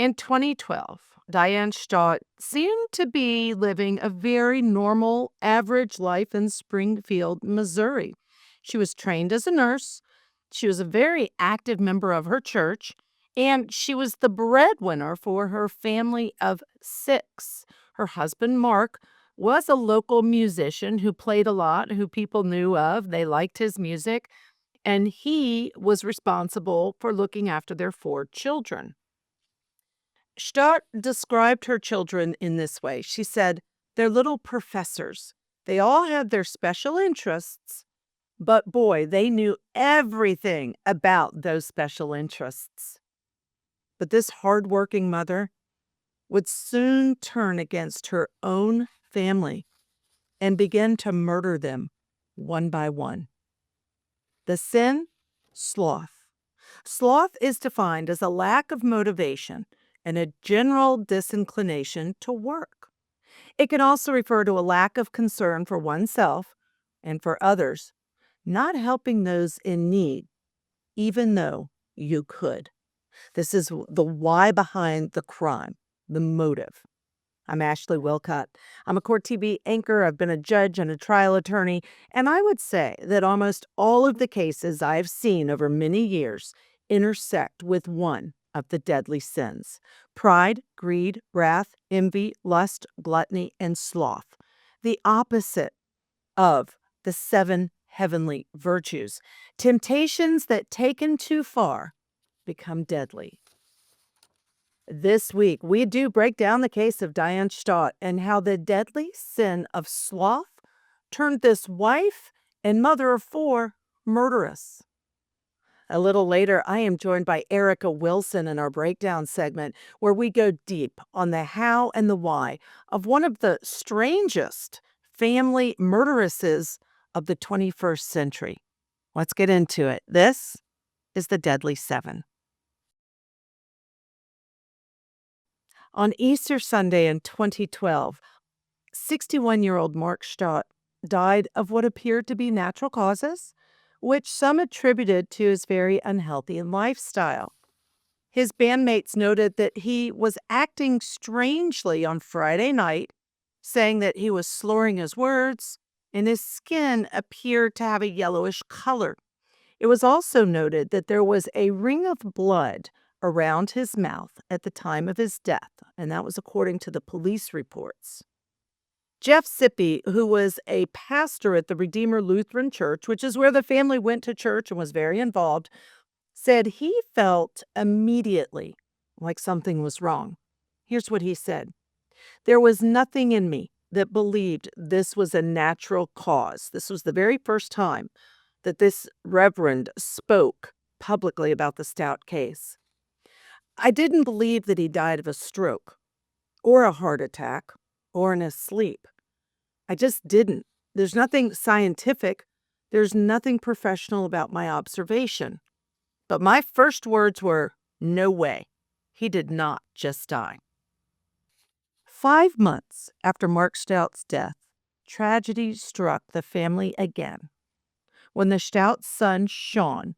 In 2012, Diane Staudte seemed to be living a very normal, average life in Springfield, Missouri. She was trained as a nurse. She was a very active member of her church, and she was the breadwinner for her family of 6. Her husband, Mark, was a local musician who played a lot, who people knew of. They liked his music, and he was responsible for looking after their 4 children. Stark described her children in this way. She said, "They're little professors. They all had their special interests, but boy, they knew everything about those special interests." But this hardworking mother would soon turn against her own family and begin to murder them one by one. The sin? Sloth. Sloth is defined as a lack of motivation and a general disinclination to work. It can also refer to a lack of concern for oneself and for others, not helping those in need, even though you could. This is the why behind the crime, the motive. I'm Ashley Willcott. I'm a Court TV anchor. I've been a judge and a trial attorney, and I would say that almost all of the cases I've seen over many years intersect with one of the deadly sins: pride, greed, wrath, envy, lust, gluttony, and sloth. The opposite of the 7 heavenly virtues. Temptations that, taken too far, become deadly. This week, we do break down the case of Diane Staudte and how the deadly sin of sloth turned this wife and mother of 4 murderous. A little later, I am joined by Erica Wilson in our breakdown segment, where we go deep on the how and the why of one of the strangest family murderesses of the 21st century. Let's get into it. This is the Deadly 7. On Easter Sunday in 2012, 61-year-old Mark Staudte died of what appeared to be natural causes, which some attributed to his very unhealthy lifestyle. His bandmates noted that he was acting strangely on Friday night, saying that he was slurring his words, and his skin appeared to have a yellowish color. It was also noted that there was a ring of blood around his mouth at the time of his death, and that was according to the police reports. Jeff Sippy, who was a pastor at the Redeemer Lutheran Church, which is where the family went to church and was very involved, said he felt immediately like something was wrong. Here's what he said: "There was nothing in me that believed this was a natural cause." This was the very first time that this reverend spoke publicly about the Staudte case. "I didn't believe that he died of a stroke or a heart attack or in his sleep. I just didn't. There's nothing scientific. There's nothing professional about my observation. But my first words were, no way. He did not just die." 5 months after Mark Staudte's death, tragedy struck the family again when the Staudte son, Sean,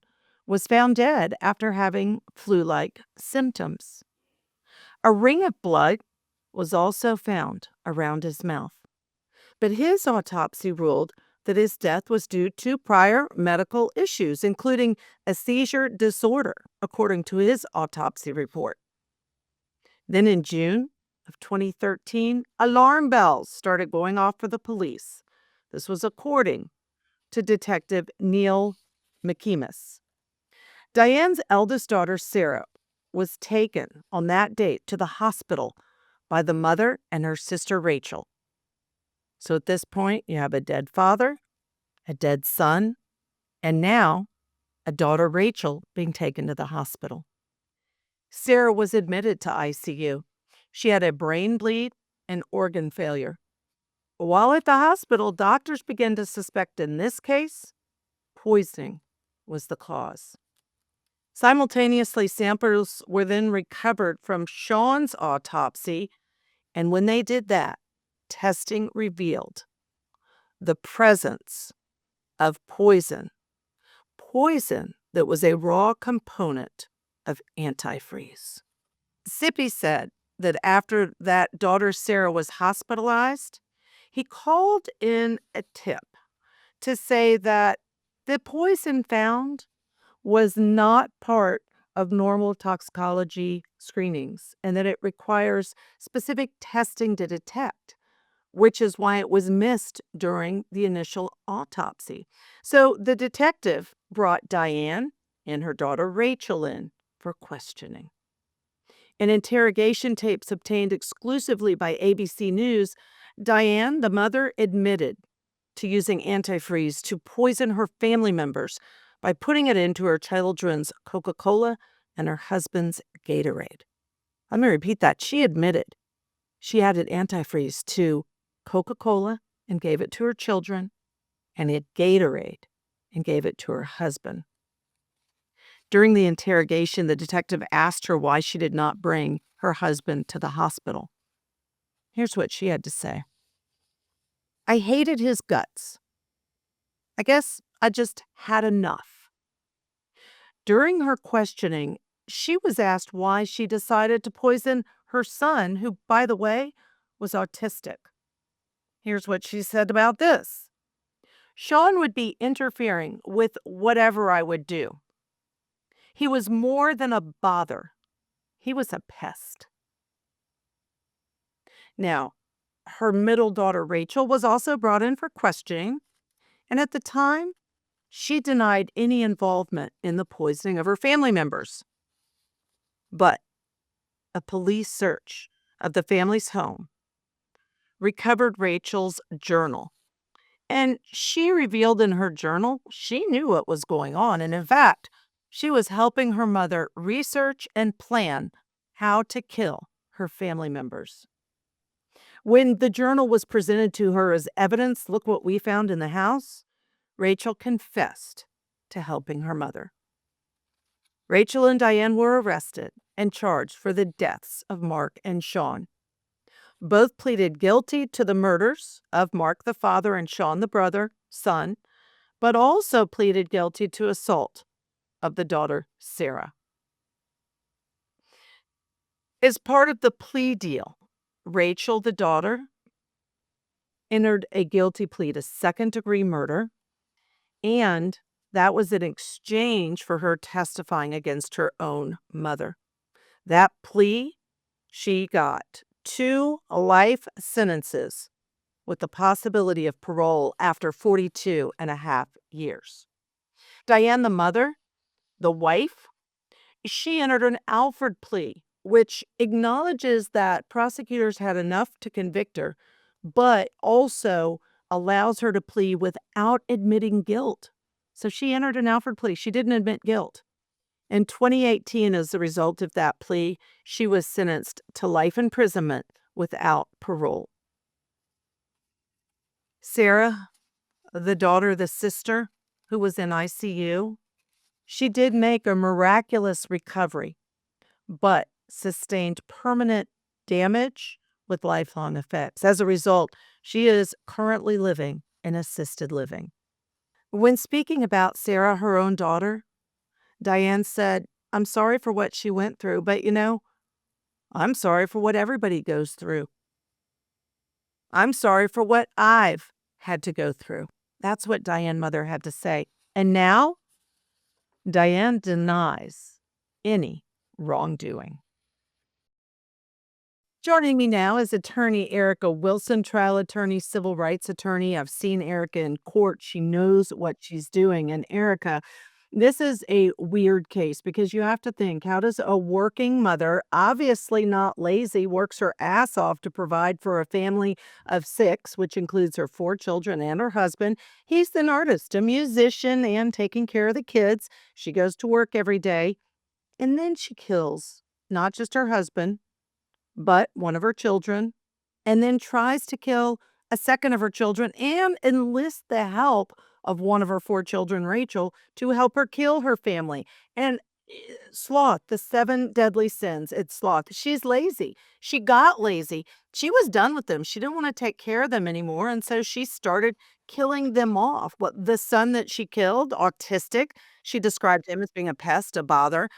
was found dead after having flu-like symptoms. A ring of blood was also found around his mouth, but his autopsy ruled that his death was due to prior medical issues, including a seizure disorder, according to his autopsy report. Then in June of 2013, alarm bells started going off for the police. This was according to Detective Neil McKemus. Diane's eldest daughter, Sarah, was taken on that date to the hospital by the mother and her sister, Rachel. So at this point, you have a dead father, a dead son, and now a daughter, Rachel, being taken to the hospital. Sarah was admitted to ICU. She had a brain bleed and organ failure. While at the hospital, doctors began to suspect in this case, poisoning was the cause. Simultaneously, samples were then recovered from Sean's autopsy, and when they did that, testing revealed the presence of poison that was a raw component of antifreeze. Sippy said that after that daughter Sarah was hospitalized, he called in a tip to say that the poison found was not part of normal toxicology screenings and that it requires specific testing to detect, which is why it was missed during the initial autopsy. So the detective brought Diane and her daughter Rachel in for questioning. In interrogation tapes obtained exclusively by ABC News, Diane, the mother, admitted to using antifreeze to poison her family members by putting it into her children's Coca-Cola and her husband's Gatorade. Let me repeat that. She admitted she added antifreeze to Coca-Cola and gave it to her children, and had Gatorade and gave it to her husband. During the interrogation, the detective asked her why she did not bring her husband to the hospital. Here's what she had to say. I hated his guts. I guess I just had enough. During her questioning, she was asked why she decided to poison her son, who, by the way, was autistic. Here's what she said about this. Sean would be interfering with whatever I would do. He was more than a bother. He was a pest. Now, her middle daughter, Rachel, was also brought in for questioning, and at the time, she denied any involvement in the poisoning of her family members. But a police search of the family's home recovered Rachel's journal. And she revealed in her journal she knew what was going on. And in fact, she was helping her mother research and plan how to kill her family members. When the journal was presented to her as evidence, look what we found in the house, Rachel confessed to helping her mother. Rachel and Diane were arrested and charged for the deaths of Mark and Sean. Both pleaded guilty to the murders of Mark the father and Sean the brother, son, but also pleaded guilty to assault of the daughter, Sarah. As part of the plea deal, Rachel, the daughter, entered a guilty plea to second-degree murder, and that was in exchange for her testifying against her own mother. That plea, she got 2 life sentences with the possibility of parole after 42 and a half years. Diane, the mother, the wife, she entered an Alford plea, which acknowledges that prosecutors had enough to convict her, but also allows her to plea without admitting guilt. So she entered an Alford plea. She didn't admit guilt. In 2018, as a result of that plea, she was sentenced to life imprisonment without parole. Sarah, the daughter, the sister who was in ICU, she did make a miraculous recovery, but sustained permanent damage with lifelong effects. As a result, she is currently living in assisted living. When speaking about Sarah, her own daughter, Diane said, I'm sorry for what she went through, but I'm sorry for what everybody goes through. I'm sorry for what I've had to go through. That's what Diane mother had to say. And now, Diane denies any wrongdoing. Joining me now is attorney Erica Wilson, trial attorney, civil rights attorney. I've seen Erica in court. She knows what she's doing. And Erica, this is a weird case because you have to think, how does a working mother, obviously not lazy, works her ass off to provide for a family of 6, which includes her 4 children and her husband. He's an artist, a musician, and taking care of the kids. She goes to work every day. And then she kills not just her husband, but one of her children, and then tries to kill a second of her children and enlists the help of one of her 4 children, Rachel, to help her kill her family. And Sloth, the 7 deadly sins, it's Sloth. She's lazy. She got lazy. She was done with them. She didn't want to take care of them anymore, and so she started killing them off. What the son that she killed, autistic, she described him as being a pest, a bother.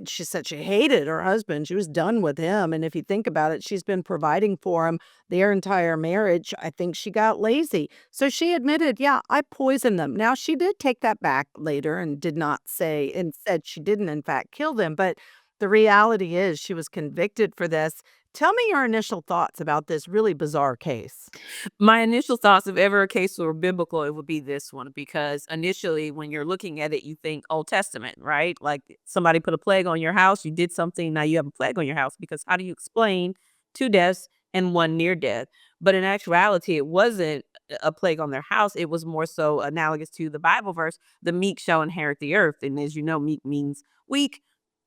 She said she hated her husband. She was done with him. And if you think about it, she's been providing for him their entire marriage. I think she got lazy. So she admitted, yeah, I poisoned them. Now, she did take that back later and did not say, and said she didn't, in fact, kill them. But the reality is she was convicted for this. Tell me your initial thoughts about this really bizarre case. My initial thoughts, if ever a case were biblical, it would be this one because initially, when you're looking at it, you think Old Testament, right? Like somebody put a plague on your house, you did something, now you have a plague on your house. Because how do you explain two deaths and one near death? But in actuality, it wasn't a plague on their house. It was more so analogous to the Bible verse, the meek shall inherit the earth. And as you know, meek means weak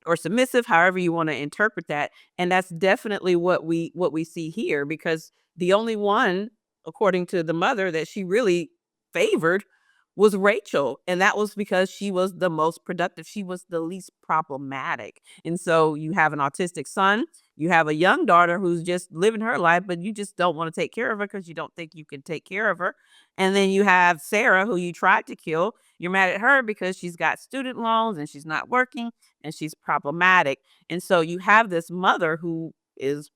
or submissive, however you want to interpret that. And that's definitely what we see here because the only one, according to the mother, that she really favored was Rachel. And that was because she was the most productive. She was the least problematic. And so you have an autistic son, you have a young daughter who's just living her life, but you just don't want to take care of her because you don't think you can take care of her. And then you have Sarah, who you tried to kill. You're mad at her because she's got student loans and she's not working and she's problematic. And so you have this mother who is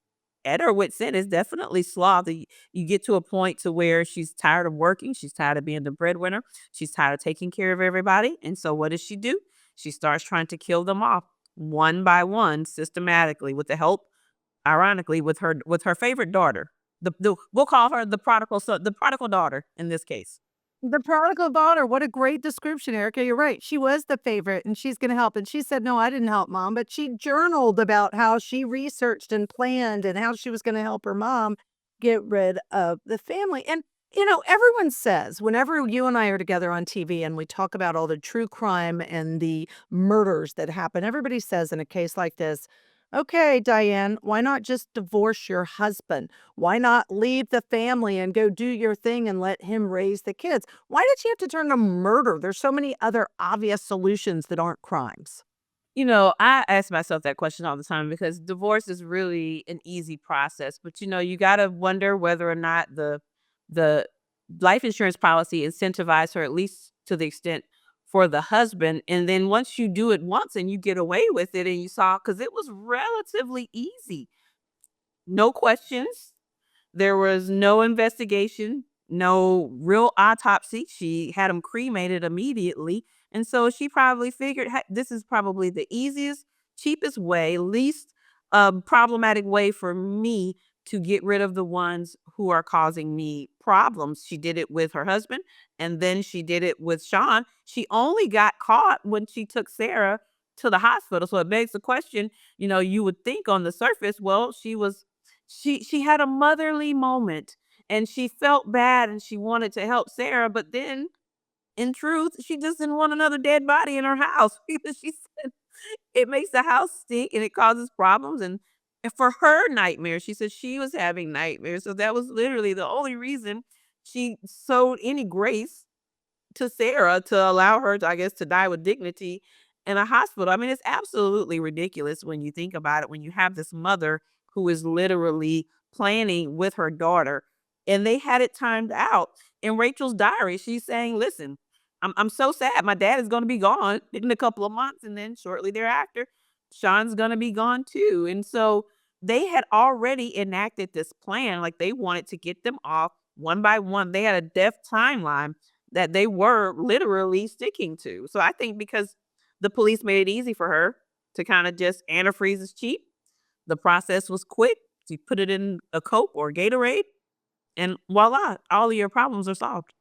at her wit's end, is definitely sloth. You get to a point to where she's tired of working, she's tired of being the breadwinner, she's tired of taking care of everybody. And so what does she do? She starts trying to kill them off one by one systematically with the help, ironically, with her favorite daughter. The we'll call her the prodigal son, the prodigal daughter in this case. The prodigal daughter, what a great description, Erica. You're right. She was the favorite and she's going to help. And she said, no, I didn't help mom, but she journaled about how she researched and planned and how she was going to help her mom get rid of the family. And, everyone says whenever you and I are together on TV and we talk about all the true crime and the murders that happen, everybody says in a case like this, okay, Diane, why not just divorce your husband? Why not leave the family and go do your thing and let him raise the kids? Why did she have to turn to murder? There's so many other obvious solutions that aren't crimes. I ask myself that question all the time because divorce is really an easy process, but you got to wonder whether or not the life insurance policy incentivized her at least to the extent for the husband. And then once you do it once and you get away with it and you saw, cuz it was relatively easy. No questions, there was no investigation, no real autopsy. She had him cremated immediately. And so she probably figured, "Hey, this is probably the easiest, cheapest way, least problematic way for me to get rid of the ones who are causing me problems." She did it with her husband and then she did it with Sean. She only got caught when she took Sarah to the hospital. So it begs the question, you would think on the surface, well, she had a motherly moment and she felt bad and she wanted to help Sarah, but then in truth, she just didn't want another dead body in her house because she said it makes the house stink and it causes problems. And for her nightmares, she said she was having nightmares. So that was literally the only reason she showed any grace to Sarah to allow her to, I guess, to die with dignity in a hospital. I mean, it's absolutely ridiculous when you think about it, when you have this mother who is literally planning with her daughter and they had it timed out. In Rachel's diary, she's saying, listen, I'm so sad. My dad is going to be gone in a couple of months. And then shortly thereafter, Sean's going to be gone too. And so they had already enacted this plan. Like they wanted to get them off one by one. They had a death timeline that they were literally sticking to. So I think because the police made it easy for her to kind of just antifreeze is cheap, the process was quick. You put it in a Coke or Gatorade, and voila, all of your problems are solved.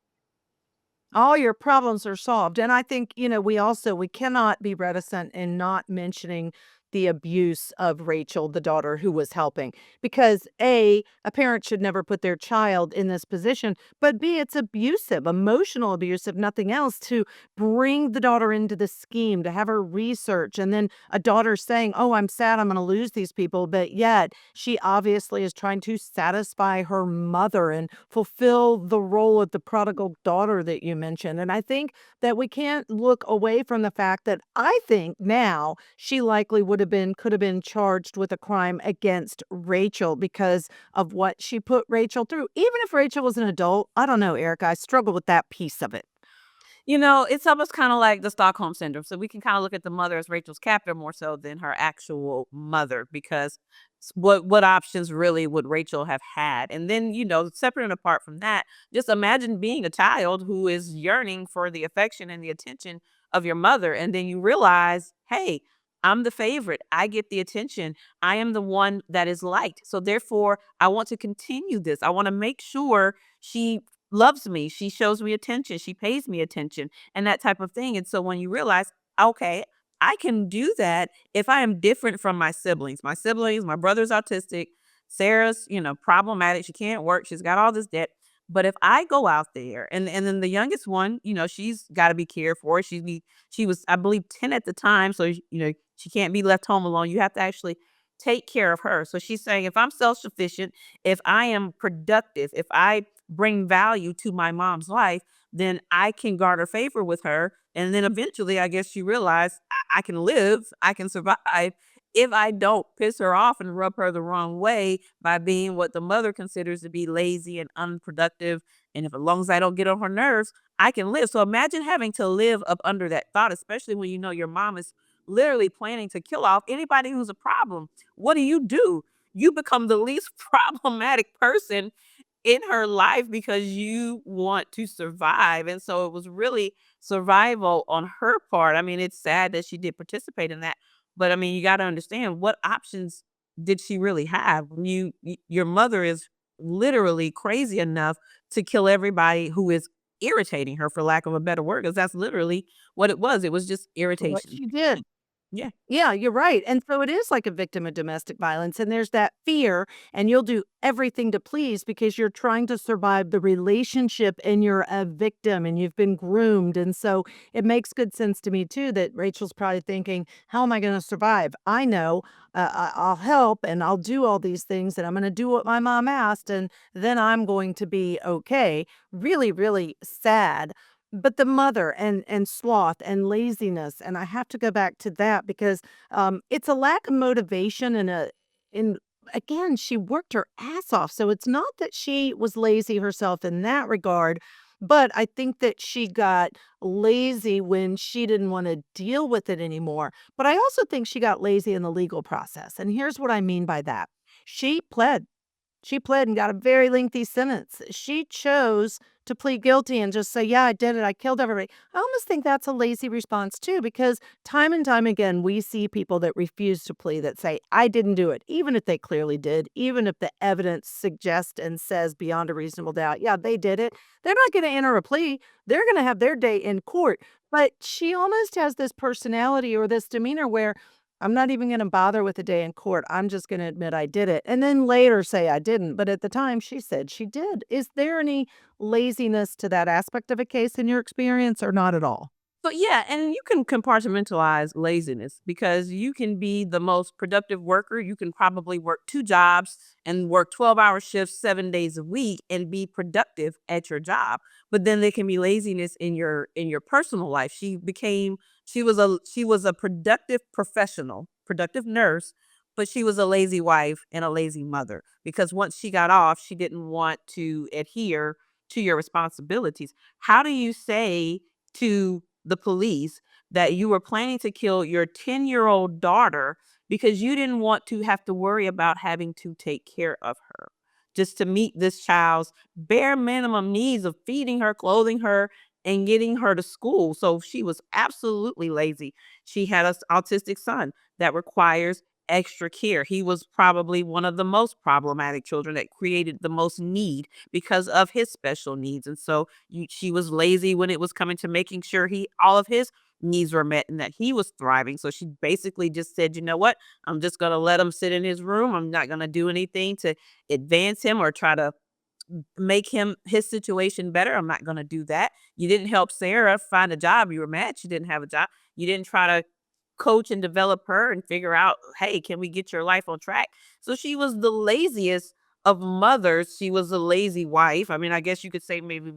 All your problems are solved. And I think, we cannot be reticent in not mentioning the abuse of Rachel, the daughter who was helping. Because a parent should never put their child in this position, but B, it's abusive, emotional abuse, if nothing else, to bring the daughter into the scheme, to have her research, and then a daughter saying, oh, I'm sad, I'm going to lose these people. But yet she obviously is trying to satisfy her mother and fulfill the role of the prodigal daughter that you mentioned. And I think that we can't look away from the fact that I think now she likely could have been charged with a crime against Rachel because of what she put Rachel through. Even if Rachel was an adult, I don't know, Erica, I struggle with that piece of it. It's almost kind of like the Stockholm syndrome. So we can kind of look at the mother as Rachel's captor more so than her actual mother, because what options really would Rachel have had? And then, separate and apart from that, just imagine being a child who is yearning for the affection and the attention of your mother, and then you realize, hey, I'm the favorite. I get the attention. I am the one that is liked. So therefore, I want to continue this. I want to make sure she loves me, she shows me attention, she pays me attention, and that type of thing. And so when you realize, okay, I can do that if I am different from my siblings. My brother's autistic, Sarah's, problematic. She can't work. She's got all this debt. But if I go out there, and then the youngest one, she's got to be cared for. She was, I believe, 10 at the time, so she can't be left home alone. You have to actually take care of her. So she's saying, if I'm self-sufficient, if I am productive, if I bring value to my mom's life, then I can garner favor with her. And then eventually, I guess she realized I can live, I can survive if I don't piss her off and rub her the wrong way by being what the mother considers to be lazy and unproductive. And if as long as I don't get on her nerves, I can live. So imagine having to live up under that thought, especially when you know your mom is literally planning to kill off anybody who's a problem. What do? You become the least problematic person in her life because you want to survive. And so it was really survival on her part. I mean, it's sad that she did participate in that, but I mean, you got to understand, what options did she really have when your mother is literally crazy enough to kill everybody who is irritating her, for lack of a better word, because that's literally what it was. It was just What irritation. she did. Yeah. Yeah, you're right. And so it is like a victim of domestic violence. And there's that fear, and you'll do everything to please because you're trying to survive the relationship and you're a victim and you've been groomed. And so it makes good sense to me, too, that Rachel's probably thinking, how am I going to survive? I know I'll help and I'll do all these things and I'm going to do what my mom asked and then I'm going to be okay. Really, really sad. But the mother and sloth and laziness, and I have to go back to that because, it's a lack of motivation and again, she worked her ass off, so it's not that she was lazy herself in that regard, but I think that she got lazy when she didn't wanna deal with it anymore, but I also think she got lazy in the legal process, and here's what I mean by that. She pled. She pled and got a very lengthy sentence. She chose to plead guilty and just say, "Yeah, I did it. I killed everybody." I almost think that's a lazy response too, because time and time again, we see people that refuse to plead that say, "I didn't do it," even if they clearly did, even if the evidence suggests and says beyond a reasonable doubt, yeah, they did it. They're not going to enter a plea. They're going to have their day in court. But she almost has this personality or this demeanor where I'm not even gonna bother with a day in court. I'm just gonna admit I did it, and then later say I didn't, but at the time, she said she did. Is there any laziness to that aspect of a case in your experience or not at all? So yeah, and you can compartmentalize laziness because you can be the most productive worker. You can probably work two jobs and work 12-hour shifts 7 days a week and be productive at your job. But then there can be laziness in your personal life. She was a productive professional, productive nurse, but she was a lazy wife and a lazy mother because once she got off, she didn't want to adhere to your responsibilities. How do you say to the police that you were planning to kill your 10-year-old daughter because you didn't want to have to worry about having to take care of her, just to meet this child's bare minimum needs of feeding her, clothing her, and getting her to school? So she was absolutely lazy. She had an autistic son that requires extra care. He was probably one of the most problematic children that created the most need because of his special needs. And so she was lazy when it was coming to making sure all of his needs were met and that he was thriving. So she basically just said, you know what? I'm just going to let him sit in his room. I'm not going to do anything to advance him or try to make his situation better. I'm not going to do that. You didn't help Sarah find a job. You were mad she didn't have a job. You didn't try to coach and develop her and figure out, hey, can we get your life on track? So she was the laziest of mothers. She was a lazy wife. I mean, I guess you could say maybe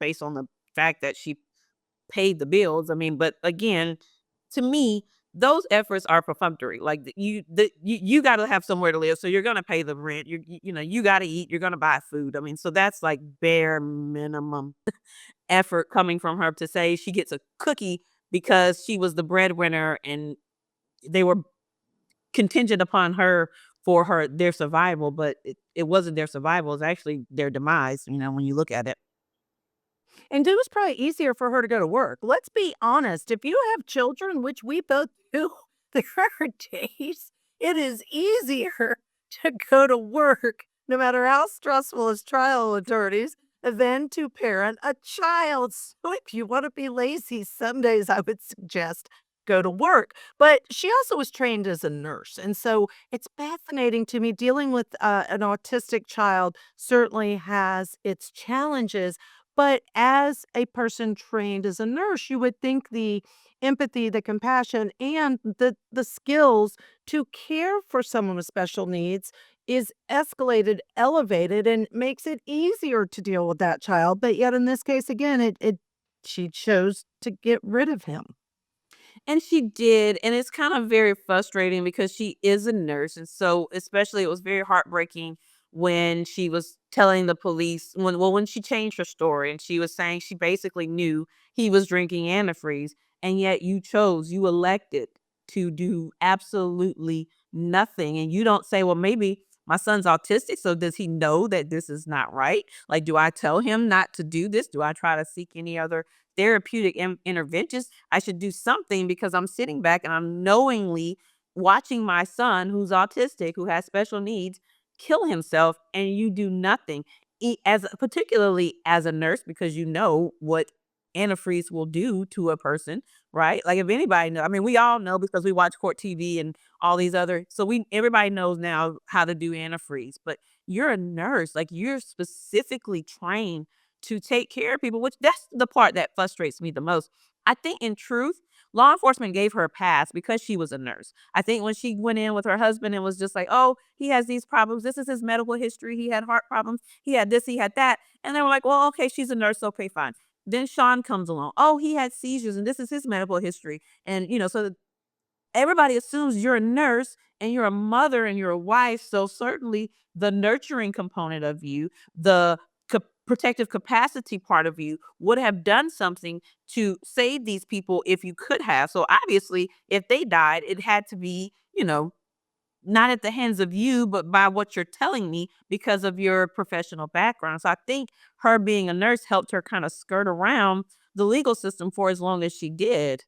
based on the fact that she paid the bills. I mean, but again, to me, those efforts are perfunctory. Like you got to have somewhere to live, so you're gonna pay the rent. You got to eat. You're gonna buy food. I mean, so that's like bare minimum. effort coming from her to say she gets a cookie because she was the breadwinner and they were contingent upon her for their survival, but it wasn't their survival, it's actually their demise, when you look at it. And it was probably easier for her to go to work. Let's be honest, if you have children, which we both do, there are days it is easier to go to work, no matter how stressful as trial attorneys, than to parent a child. So if you want to be lazy, some days I would suggest go to work. But she also was trained as a nurse. And so it's fascinating to me dealing with an autistic child certainly has its challenges, but as a person trained as a nurse, you would think the empathy, the compassion, and the skills to care for someone with special needs is escalated, elevated, and makes it easier to deal with that child. But yet in this case, again, it she chose to get rid of him. And she did, and it's kind of very frustrating because she is a nurse, and so especially it was very heartbreaking when she was telling the police when she changed her story and she was saying she basically knew he was drinking antifreeze, and yet you elected to do absolutely nothing, and you don't say, "Well, maybe my son's autistic, so does he know that this is not right? Like, do I tell him not to do this? Do I try to seek any other therapeutic interventions? I should do something because I'm sitting back and I'm knowingly watching my son who's autistic, who has special needs, kill himself, and you do nothing. Particularly as a nurse, because you know what antifreeze will do to a person, right? Like if anybody know, I mean, we all know because we watch court TV and all these other, so we everybody knows now how to do antifreeze. But you're a nurse, like you're specifically trained to take care of people, which that's the part that frustrates me the most. I think in truth, law enforcement gave her a pass because she was a nurse. I think when she went in with her husband and was just like, "Oh, he has these problems. This is his medical history. He had heart problems. He had this, he had that." And they were like, "Well, okay, she's a nurse. Okay, fine." Then Sean comes along. "Oh, he had seizures and this is his medical history." And, so everybody assumes you're a nurse and you're a mother and you're a wife. So certainly the nurturing component of you, the protective capacity part of you would have done something to save these people if you could have. So obviously, if they died, it had to be, not at the hands of you, but by what you're telling me because of your professional background. So I think her being a nurse helped her kind of skirt around the legal system for as long as she did.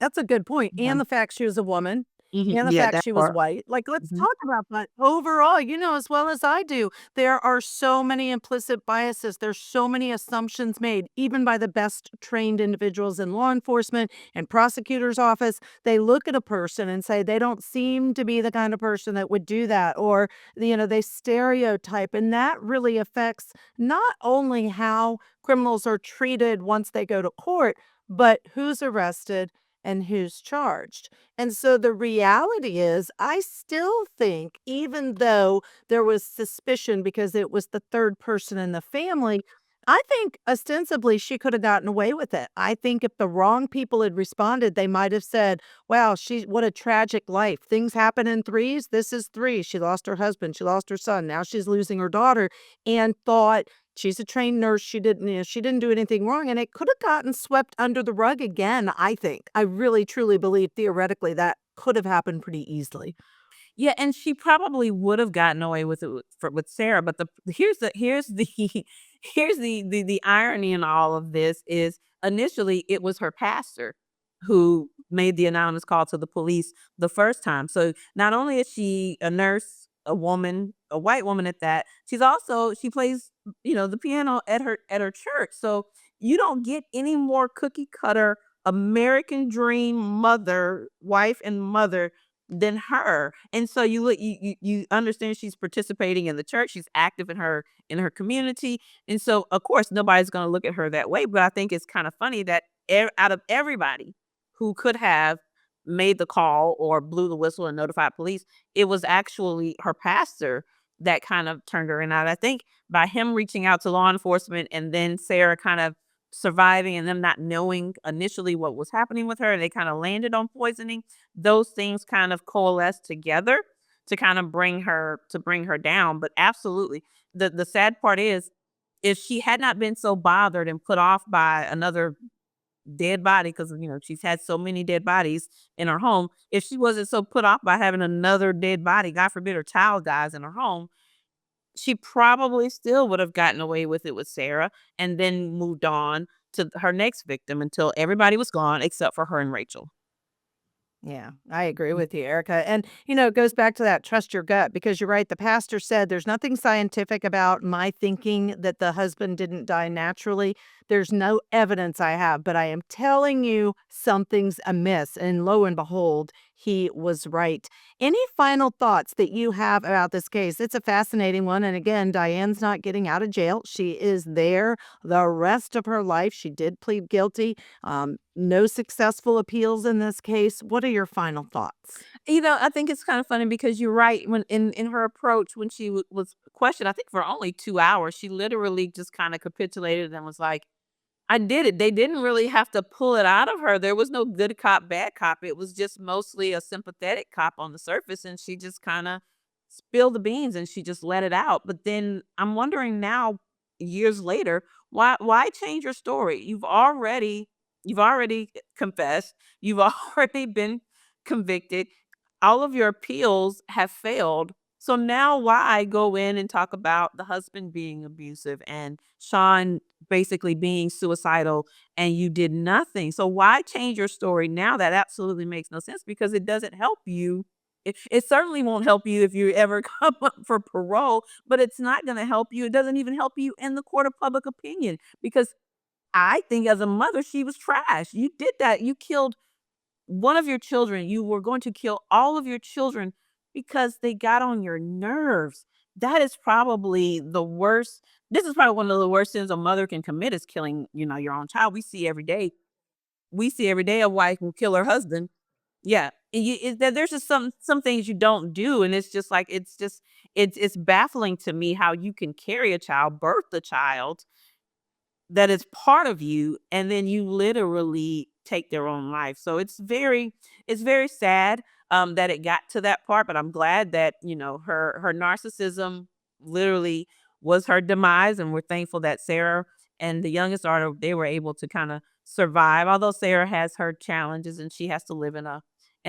That's a good point, Yeah. and the fact she was a woman, Mhm. and the Yeah, fact that she was part. white. Like, let's Mhm. talk about that. Overall, as well as I do, there are so many implicit biases. There's so many assumptions made, even by the best trained individuals in law enforcement and prosecutor's office. They look at a person and say they don't seem to be the kind of person that would do that, or, they stereotype, and that really affects not only how criminals are treated once they go to court, but who's arrested and who's charged. And so the reality is, I still think, even though there was suspicion because it was the third person in the family, I think ostensibly she could have gotten away with it. I think if the wrong people had responded, they might have said, wow, what a tragic life. Things happen in threes. This is three. She lost her husband. She lost her son. Now she's losing her daughter, and thought, she's a trained nurse. She didn't do anything wrong, and it could have gotten swept under the rug again, I think. I really truly believe theoretically that could have happened pretty easily. Yeah, and she probably would have gotten away with it with Sarah, but here's the here's the irony in all of this is initially it was her pastor who made the anonymous call to the police the first time. So not only is she a nurse, a woman, a white woman at that, she plays, the piano at her church. So you don't get any more cookie cutter American dream wife and mother than her. And so you understand she's participating in the church, she's active in her community. And so of course nobody's going to look at her that way, but I think it's kind of funny that out of everybody who could have made the call or blew the whistle and notified police, it was actually her pastor that kind of turned her in. And I think by him reaching out to law enforcement and then Sarah kind of surviving and them not knowing initially what was happening with her, they kind of landed on poisoning. Those things kind of coalesce together to kind of bring her down. But absolutely, the sad part is if she had not been so bothered and put off by another dead body, because she's had so many dead bodies in her home, if she wasn't so put off by having another dead body, God forbid her child dies in her home, she probably still would have gotten away with it with Sarah and then moved on to her next victim until everybody was gone except for her and Rachel. Yeah, I agree with you, Erica. And, it goes back to that trust your gut because you're right. The pastor said there's nothing scientific about my thinking that the husband didn't die naturally. There's no evidence I have, but I am telling you something's amiss. And lo and behold, he was right. Any final thoughts that you have about this case? It's a fascinating one. And again, Diane's not getting out of jail. She is there the rest of her life. She did plead guilty. No successful appeals in this case. What are your final thoughts? I think it's kind of funny because you're right. When in her approach, when she was questioned, I think for only 2 hours, she literally just kind of capitulated and was like, I did it. They didn't really have to pull it out of her. There was no good cop, bad cop. It was just mostly a sympathetic cop on the surface, and she just kind of spilled the beans and she just let it out. But then I'm wondering now, years later, why change your story? You've already confessed. You've already been convicted. All of your appeals have failed. So now why go in and talk about the husband being abusive and Sean basically being suicidal and you did nothing? So why change your story now? That absolutely makes no sense because it doesn't help you. It certainly won't help you if you ever come up for parole, but it's not going to help you. It doesn't even help you in the court of public opinion because I think as a mother, she was trash. You did that. You killed one of your children. You were going to kill all of your children because they got on your nerves. That is probably the worst. This is probably one of the worst sins a mother can commit is killing, your own child. We see every day. We see every day a wife will kill her husband. Yeah. There's just some things you don't do. And it's just like it's baffling to me how you can carry a child, birth a child that is part of you, and then you literally take their own life. So it's very sad, that it got to that part, but I'm glad that, her narcissism literally was her demise, and we're thankful that Sarah and the youngest daughter, they were able to kinda survive, although Sarah has her challenges and she has to live in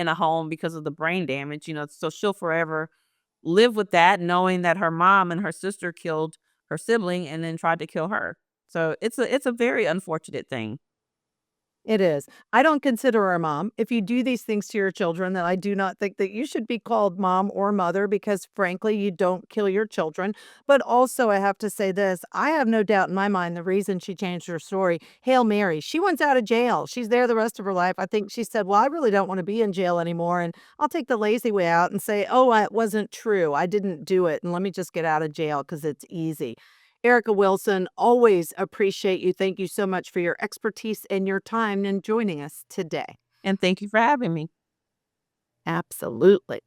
a home because of the brain damage, so she'll forever live with that knowing that her mom and her sister killed her sibling and then tried to kill her. So it's a very unfortunate thing. It is. I don't consider her a mom. If you do these things to your children, then I do not think that you should be called mom or mother because, frankly, you don't kill your children. But also, I have to say this I have no doubt in my mind the reason she changed her story. Hail Mary, she went out of jail. She's there the rest of her life. I think she said, well, I really don't want to be in jail anymore. And I'll take the lazy way out and say, oh, it wasn't true. I didn't do it. And let me just get out of jail because it's easy. Erica Wilson, always appreciate you. Thank you so much for your expertise and your time and joining us today. And thank you for having me. Absolutely.